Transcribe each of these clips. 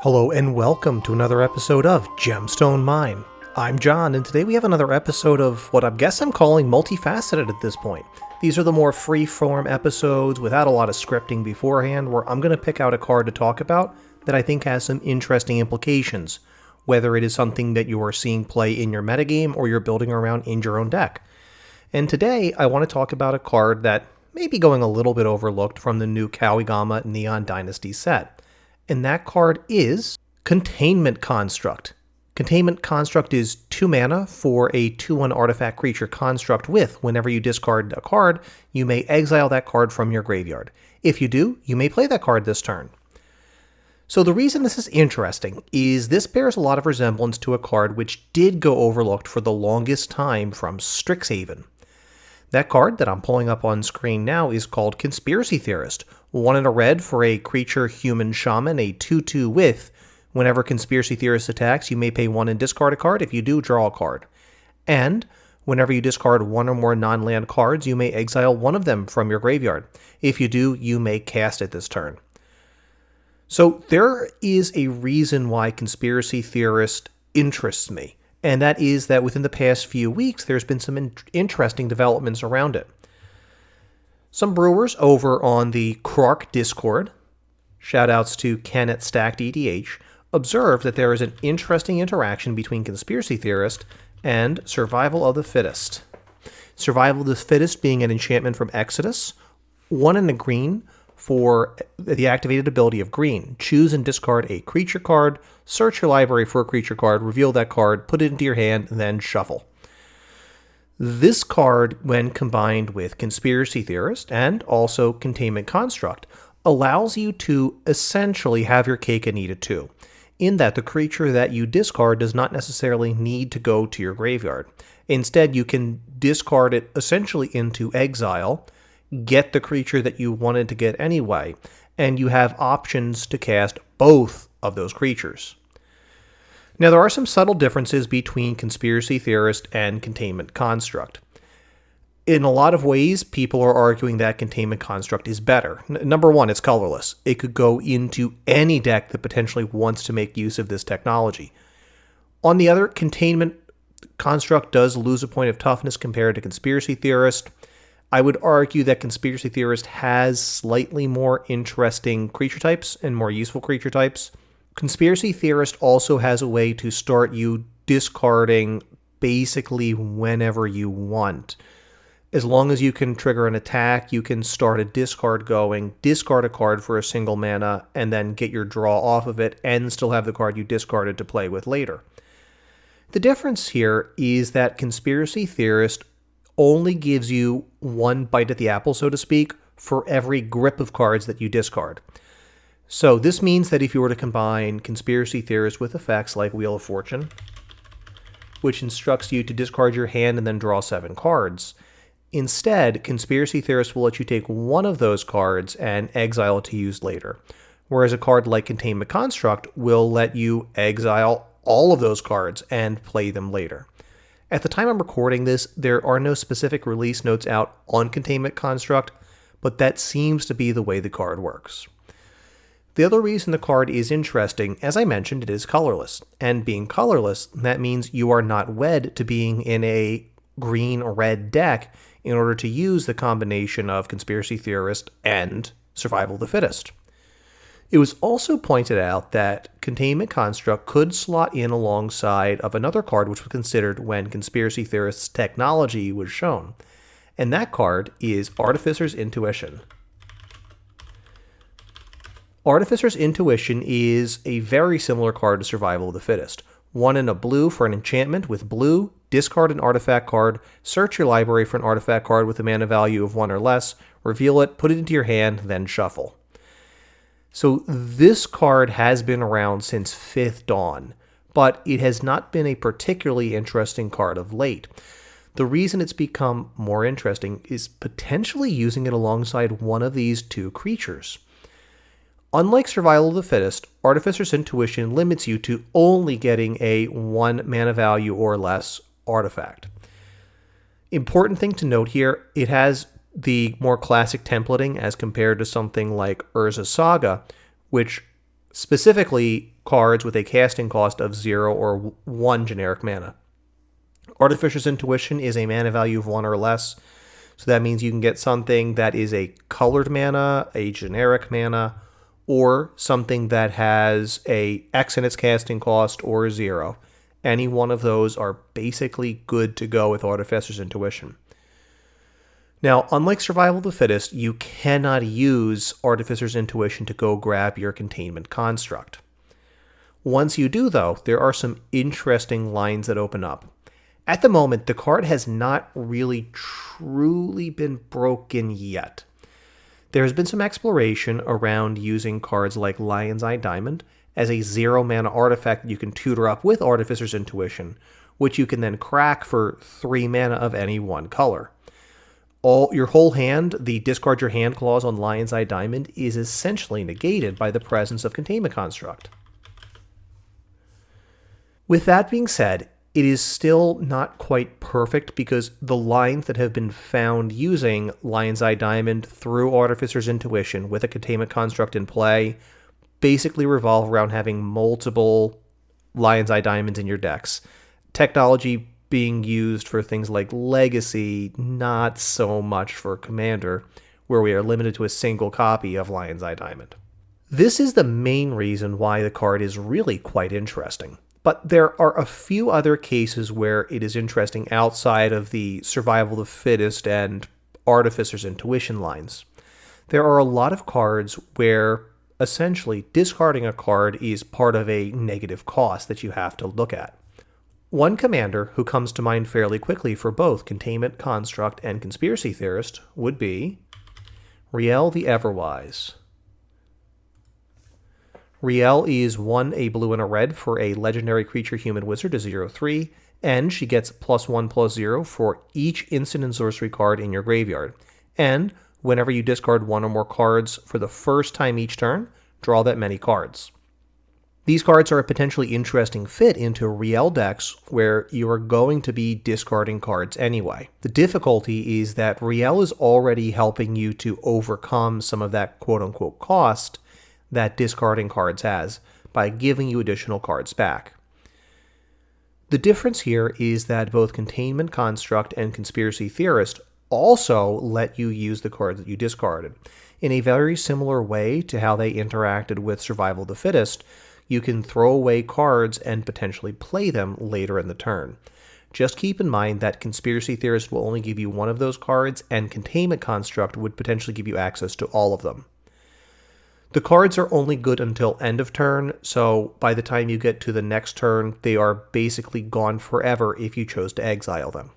Hello and welcome to another episode of Gemstone Mine. I'm John, and today we have another episode of what I guess I'm calling Multifaceted at this point. These are the more free-form episodes without a lot of scripting beforehand, where I'm going to pick out a card to talk about that I think has some interesting implications, whether it is something that you are seeing play in your metagame or you're building around in your own deck. And today I want to talk about a card that may be going a little bit overlooked from the new Kawigama Neon Dynasty set. And that card is Containment Construct. Containment Construct is 2 mana for a 2/1 artifact creature construct with, whenever you discard a card, you may exile that card from your graveyard. If you do, you may play that card this turn. So the reason this is interesting is this bears a lot of resemblance to a card which did go overlooked for the longest time from Strixhaven. That card that I'm pulling up on screen now is called Conspiracy Theorist. 1 and a red for a creature human shaman, a 2/2 with. Whenever Conspiracy Theorist attacks, you may pay 1 and discard a card. If you do, draw a card. And whenever you discard 1 or more non-land cards, you may exile 1 of them from your graveyard. If you do, you may cast it this turn. So there is a reason why Conspiracy Theorist interests me. And that is that within the past few weeks, there's been some interesting developments around it. Some brewers over on the Krark Discord, shoutouts to Ken at Stacked EDH, observed that there is an interesting interaction between Conspiracy Theorist and Survival of the Fittest. Survival of the Fittest being an enchantment from Exodus, 1 and a green for the activated ability of green. Choose and discard a creature card, search your library for a creature card, reveal that card, put it into your hand, and then shuffle. This card, when combined with Conspiracy Theorist and also Containment Construct, allows you to essentially have your cake and eat it too, in that the creature that you discard does not necessarily need to go to your graveyard. Instead, you can discard it essentially into exile, get the creature that you wanted to get anyway, and you have options to cast both of those creatures. Now, there are some subtle differences between Conspiracy Theorist and Containment Construct. In a lot of ways, people are arguing that Containment Construct is better. Number one, it's colorless. It could go into any deck that potentially wants to make use of this technology. On the other, Containment Construct does lose a point of toughness compared to Conspiracy Theorist. I would argue that Conspiracy Theorist has slightly more interesting creature types and more useful creature types. Conspiracy Theorist also has a way to start you discarding basically whenever you want. As long as you can trigger an attack, you can start a discard going, discard a card for a single mana, and then get your draw off of it, and still have the card you discarded to play with later. The difference here is that Conspiracy Theorist only gives you 1 bite at the apple, so to speak, for every grip of cards that you discard. So this means that if you were to combine Conspiracy Theorist with effects like Wheel of Fortune, which instructs you to discard your hand and then draw 7 cards, instead, Conspiracy Theorist will let you take 1 of those cards and exile it to use later, whereas a card like Containment Construct will let you exile all of those cards and play them later. At the time I'm recording this, there are no specific release notes out on Containment Construct, but that seems to be the way the card works. The other reason the card is interesting, as I mentioned, it is colorless. And being colorless, that means you are not wed to being in a green or red deck in order to use the combination of Conspiracy Theorist and Survival of the Fittest. It was also pointed out that Containment Construct could slot in alongside of another card which was considered when Conspiracy Theorist's technology was shown, and that card is Artificer's Intuition. Artificer's Intuition is a very similar card to Survival of the Fittest. 1 and a blue for an enchantment with blue, discard an artifact card, search your library for an artifact card with a mana value of 1 or less, reveal it, put it into your hand, then shuffle. So this card has been around since 5th Dawn, but it has not been a particularly interesting card of late. The reason it's become more interesting is potentially using it alongside one of these 2 creatures. Unlike Survival of the Fittest, Artificer's Intuition limits you to only getting a 1 mana value or less artifact. Important thing to note here, it has the more classic templating as compared to something like Urza's Saga, which specifically cards with a casting cost of 0 or 1 generic mana. Artificer's Intuition is a mana value of 1 or less, so that means you can get something that is a colored mana, a generic mana, or something that has a X in its casting cost or 0. Any one of those are basically good to go with Artificer's Intuition. Now, unlike Survival of the Fittest, you cannot use Artificer's Intuition to go grab your Containment construct. Once you do, though, there are some interesting lines that open up. At the moment, the card has not really truly been broken yet. There has been some exploration around using cards like Lion's Eye Diamond as a 0 mana artifact you can tutor up with Artificer's Intuition, which you can then crack for 3 mana of any one color. Your whole hand, the discard your hand clause on Lion's Eye Diamond, is essentially negated by the presence of Containment Construct. With that being said, it is still not quite perfect because the lines that have been found using Lion's Eye Diamond through Artificer's Intuition with a Containment Construct in play basically revolve around having multiple Lion's Eye Diamonds in your decks. Technology being used for things like Legacy, not so much for Commander, where we are limited to a single copy of Lion's Eye Diamond. This is the main reason why the card is really quite interesting. But there are a few other cases where it is interesting outside of the Survival of the Fittest and Artificer's Intuition lines. There are a lot of cards where essentially discarding a card is part of a negative cost that you have to look at. One commander who comes to mind fairly quickly for both Containment Construct and Conspiracy Theorist would be Rielle the Everwise. Rielle is 1 a blue and a red for a legendary creature human wizard, a 0/3, and she gets +1/+0 for each instant and sorcery card in your graveyard. And whenever you discard 1 or more cards for the first time each turn, draw that many cards. These cards are a potentially interesting fit into Rielle decks where you are going to be discarding cards anyway. The difficulty is that Rielle is already helping you to overcome some of that quote-unquote cost that discarding cards has by giving you additional cards back. The difference here is that both Containment Construct and Conspiracy Theorist also let you use the cards that you discarded. In a very similar way to how they interacted with Survival of the Fittest, you can throw away cards and potentially play them later in the turn. Just keep in mind that Conspiracy Theorist will only give you one of those cards, and Containment Construct would potentially give you access to all of them. The cards are only good until end of turn, so by the time you get to the next turn, they are basically gone forever if you chose to exile them.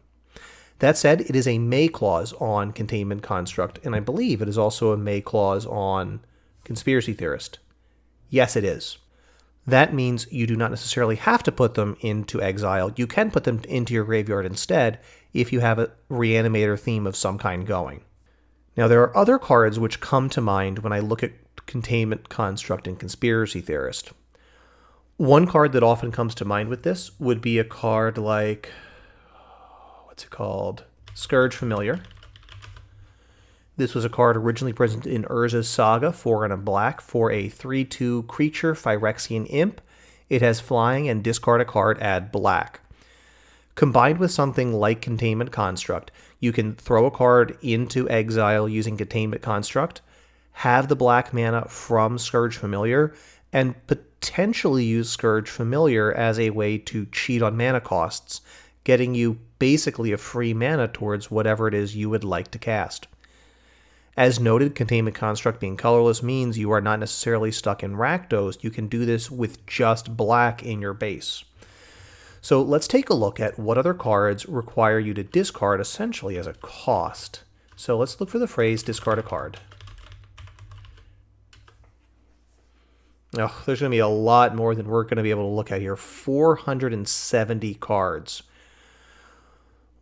That said, it is a May clause on Containment Construct, and I believe it is also a May clause on Conspiracy Theorist. Yes, it is. That means you do not necessarily have to put them into exile. You can put them into your graveyard instead if you have a Reanimator theme of some kind going. Now, there are other cards which come to mind when I look at Containment Construct and Conspiracy Theorist. One card that often comes to mind with this would be a card like, what's it called? Skirge Familiar. This was a card originally present in Urza's Saga, 4 and a black, for a 3/2 creature, Phyrexian Imp. It has flying and discard a card, add black. Combined with something like Containment Construct, you can throw a card into exile using Containment Construct, have the black mana from Skirge Familiar, and potentially use Skirge Familiar as a way to cheat on mana costs, getting you basically a free mana towards whatever it is you would like to cast. As noted, Containment Construct being colorless means you are not necessarily stuck in Rakdos. You can do this with just black in your base. So let's take a look at what other cards require you to discard essentially as a cost. So let's look for the phrase discard a card. Oh, there's going to be a lot more than we're going to be able to look at here. 470 cards.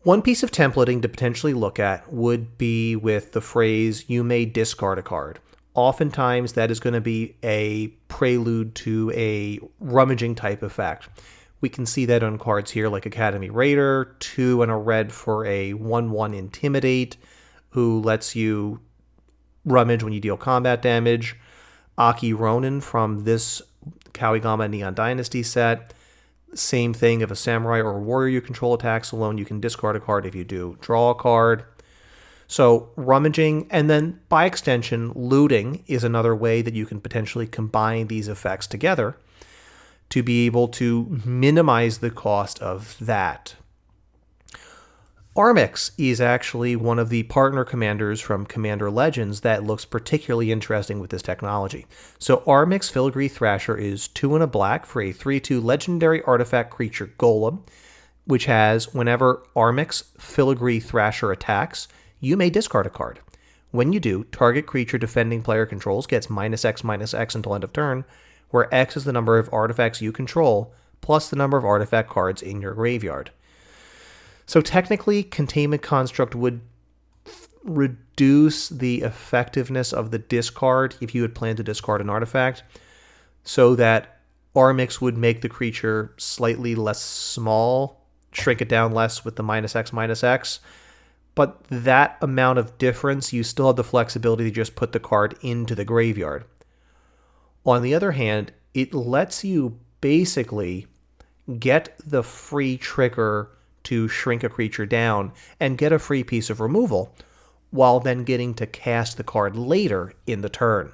One piece of templating to potentially look at would be with the phrase, you may discard a card. Oftentimes that is going to be a prelude to a rummaging type effect. We can see that on cards here like Academy Raider, 2 and a red for a 1/1 Intimidate, who lets you rummage when you deal combat damage. Aki Ronin from this Kawigama Neon Dynasty set. Same thing, if a samurai or a warrior you control attacks alone, you can discard a card. If you do, draw a card. So rummaging, and then by extension, looting is another way that you can potentially combine these effects together to be able to minimize the cost of that. Armix is actually one of the partner commanders from Commander Legends that looks particularly interesting with this technology. So Armix Filigree Thrasher is 2 and a black for a 3/2 legendary artifact creature golem, which has, whenever Armix Filigree Thrasher attacks, you may discard a card. When you do, target creature defending player controls gets -X/-X until end of turn, where X is the number of artifacts you control, plus the number of artifact cards in your graveyard. So technically, Containment Construct would reduce the effectiveness of the discard if you had planned to discard an artifact, so that Armix would make the creature slightly less small, shrink it down less with the -X/-X, but that amount of difference, you still have the flexibility to just put the card into the graveyard. On the other hand, it lets you basically get the free trigger to shrink a creature down and get a free piece of removal, while then getting to cast the card later in the turn.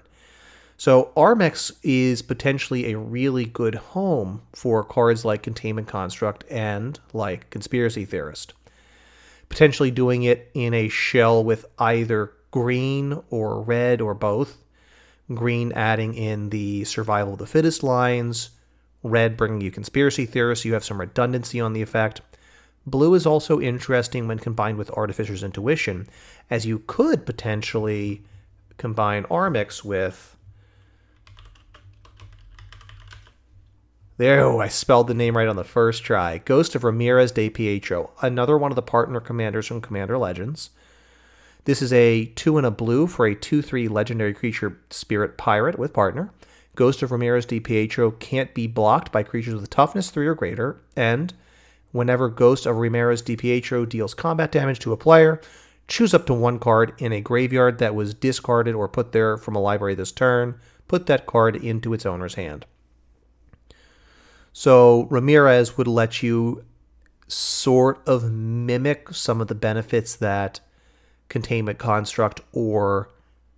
So Armix is potentially a really good home for cards like Containment Construct and like Conspiracy Theorist. Potentially doing it in a shell with either green or red or both. Green adding in the Survival of the Fittest lines, red bringing you Conspiracy Theorists, you have some redundancy on the effect. Blue is also interesting when combined with Artificer's Intuition, as you could potentially combine Armix with... I spelled the name right on the first try. Ghost of Ramirez DePietro, another one of the partner commanders from Commander Legends. This is a 2 and a blue for a 2/3 legendary creature spirit pirate with partner. Ghost of Ramirez DePietro can't be blocked by creatures with toughness 3 or greater, and whenever Ghost of Ramirez DePietro deals combat damage to a player, choose up to 1 card in a graveyard that was discarded or put there from a library this turn. Put that card into its owner's hand. So Ramirez would let you sort of mimic some of the benefits that Containment Construct or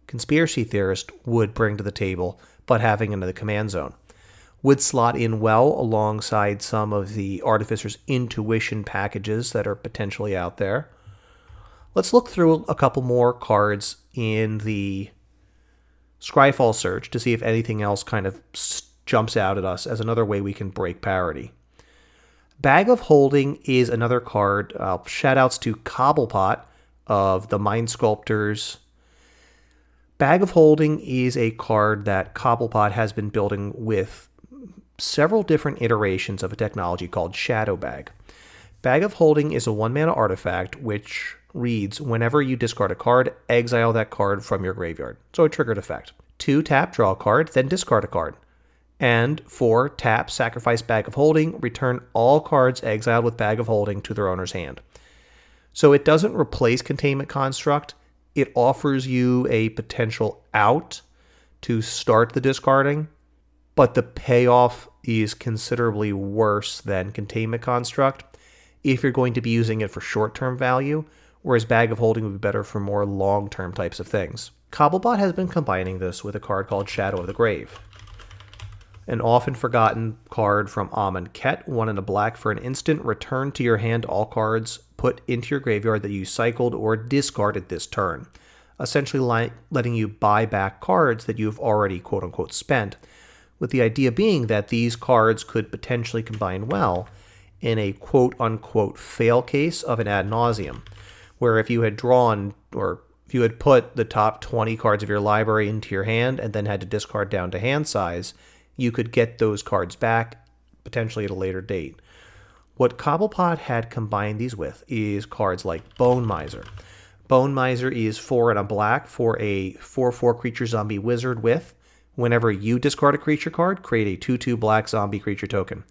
Conspiracy Theorist would bring to the table, but having into the command zone. Would slot in well alongside some of the Artificer's Intuition packages that are potentially out there. Let's look through a couple more cards in the Scryfall search to see if anything else kind of jumps out at us as another way we can break parity. Bag of Holding is another card. Shoutouts to Cobblepot of the Mind Sculptors. Bag of Holding is a card that Cobblepot has been building with several different iterations of a technology called Shadowbag. Bag of Holding is a 1-mana artifact which reads, whenever you discard a card, exile that card from your graveyard. So a triggered effect. 2, tap, draw a card, then discard a card. And 4, tap, sacrifice Bag of Holding, return all cards exiled with Bag of Holding to their owner's hand. So it doesn't replace Containment Construct. It offers you a potential out to start the discarding, but the payoff is considerably worse than Containment Construct if you're going to be using it for short-term value, whereas Bag of Holding would be better for more long-term types of things. Cobblepot has been combining this with a card called Shadow of the Grave. An often forgotten card from Amonkhet, 1 and a black for an instant. Return to your hand all cards put into your graveyard that you cycled or discarded this turn. Essentially letting you buy back cards that you've already quote-unquote spent, with the idea being that these cards could potentially combine well in a quote-unquote fail case of an ad nauseum, where if you had drawn or if you had put the top 20 cards of your library into your hand and then had to discard down to hand size, you could get those cards back, potentially at a later date. What Cobblepot had combined these with is cards like Bone Miser. Bone Miser is 4 and a black for a 4/4 creature zombie wizard with, whenever you discard a creature card, create a 2/2 black zombie creature token.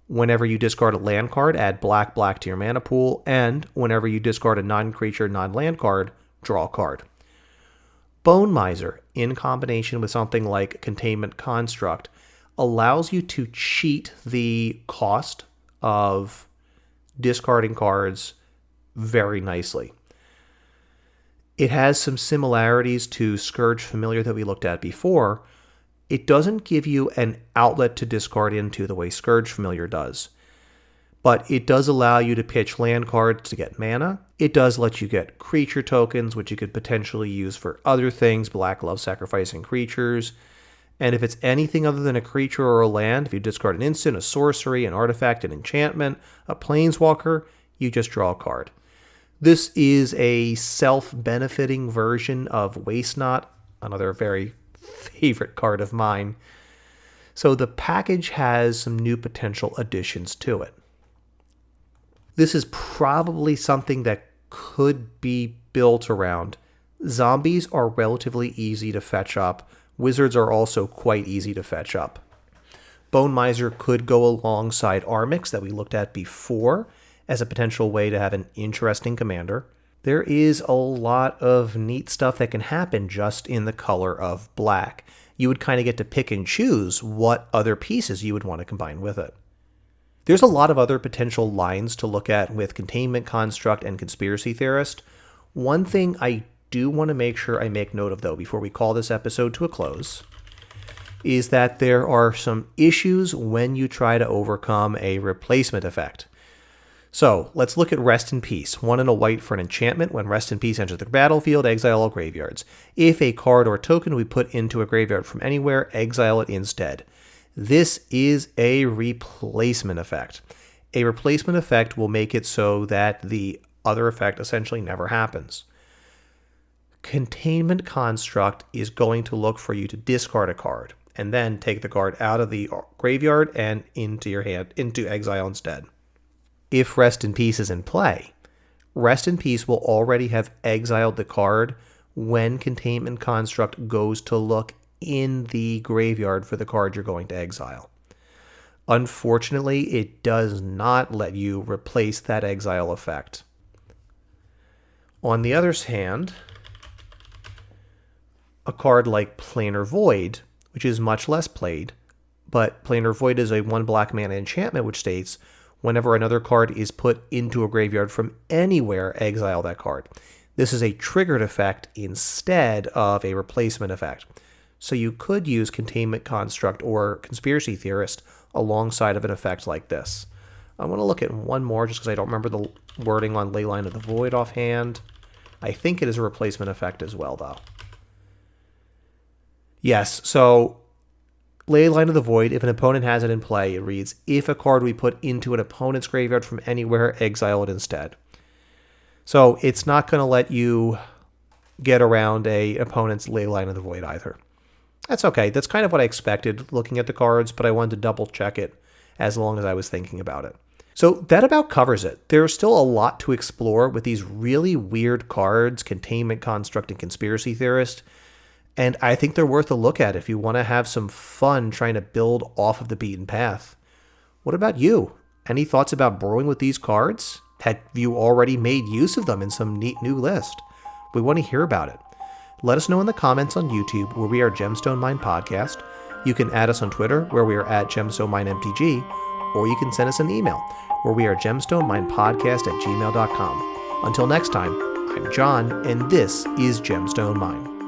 Whenever you discard a land card, add black/black to your mana pool, and whenever you discard a non-creature, non-land card, draw a card. Bone Miser, in combination with something like Containment Construct, allows you to cheat the cost of discarding cards very nicely. It has some similarities to Skirge Familiar that we looked at before. It doesn't give you an outlet to discard into the way Skirge Familiar does, but it does allow you to pitch land cards to get mana. It does let you get creature tokens, which you could potentially use for other things. Black loves sacrificing creatures. And if it's anything other than a creature or a land, if you discard an instant, a sorcery, an artifact, an enchantment, a planeswalker, you just draw a card. This is a self-benefiting version of Waste Not, another very favorite card of mine. So the package has some new potential additions to it. This is probably something that could be built around. Zombies are relatively easy to fetch up. Wizards are also quite easy to fetch up. Bone Miser could go alongside Armix that we looked at before as a potential way to have an interesting commander. There is a lot of neat stuff that can happen just in the color of black. You would kind of get to pick and choose what other pieces you would want to combine with it. There's a lot of other potential lines to look at with Containment Construct and Conspiracy Theorist. One thing I do want to make sure I make note of, though, before we call this episode to a close, is that there are some issues when you try to overcome a replacement effect. So let's look at Rest in Peace. 1 and a white for an enchantment. When Rest in Peace enters the battlefield, exile all graveyards. If a card or token we put into a graveyard from anywhere, exile it instead. This is a replacement effect. A replacement effect will make it so that the other effect essentially never happens. Containment Construct is going to look for you to discard a card and then take the card out of the graveyard and into your hand, into exile instead. If Rest in Peace is in play, Rest in Peace will already have exiled the card when Containment Construct goes to look in the graveyard for the card you're going to exile. Unfortunately, it does not let you replace that exile effect. On the other hand, a card like Planar Void, which is much less played, but Planar Void is a 1 black mana enchantment which states, whenever another card is put into a graveyard from anywhere, exile that card. This is a triggered effect instead of a replacement effect. So you could use Containment Construct or Conspiracy Theorist alongside of an effect like this. I want to look at one more just because I don't remember the wording on Leyline of the Void offhand. I think it is a replacement effect as well, though. Yes, so Leyline of the Void, if an opponent has it in play, it reads, if a card we put into an opponent's graveyard from anywhere, exile it instead. So it's not going to let you get around an opponent's Leyline of the Void either. That's okay. That's kind of what I expected looking at the cards, but I wanted to double check it as long as I was thinking about it. So that about covers it. There's still a lot to explore with these really weird cards, Containment Construct and Conspiracy Theorist, and I think they're worth a look at if you want to have some fun trying to build off of the beaten path. What about you? Any thoughts about brewing with these cards? Have you already made use of them in some neat new list? We want to hear about it. Let us know in the comments on YouTube, where we are Gemstone Mine Podcast. You can add us on Twitter, where we are at GemstoneMineMTG, or you can send us an email, where we are gemstoneminepodcast@gmail.com. Until next time, I'm John, and this is Gemstone Mine.